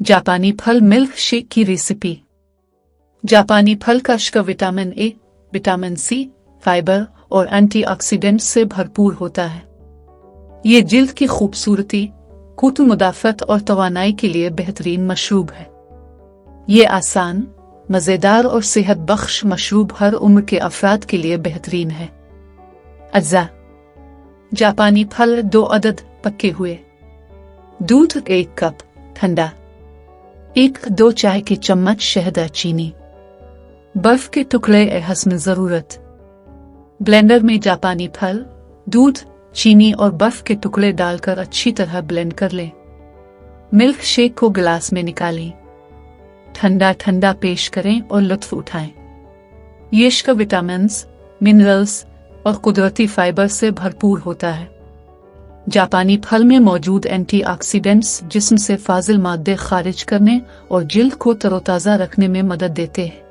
जापानी फल milk shake की रेसिपी। जापानी फल का शिका vitamin A, vitamin C, fibre और एंटीऑक्सीडेंट से भरपूर होता है। ये जिल्द की खूबसूरती, कुतु मुदाफ़त और तवानाई के लिए बेहतरीन मशरूब है। ये आसान, मज़ेदार और सेहत बख्श मशरूब हर उम्र के अफराद के लिए बेहतरीन है। अज्जा: जापानी फल 2 अदद पके हुए, दूध 1 कप ठंडा, 1-2 चाय के चम्मच शहद, चीनी, बर्फ के टुकड़े हस्म ज़रूरत। ब्लेंडर में जापानी फल, दूध, चीनी और बर्फ के टुकड़े डालकर अच्छी तरह ब्लेंड कर लें। मिल्क शेक को गिलास में निकालें, ठंडा ठंडा पेश करें और लुत्फ उठाएं। ये शिका विटामिन्स, मिनरल्स और कुदरती फाइबर से भरपूर होता है। जापानी फल में मौजूद एंटीऑक्सीडेंट्स जिस्म से फाजिल मादे खारिज करने और जिल्द को तरोताज़ा रखने में मदद देते हैं।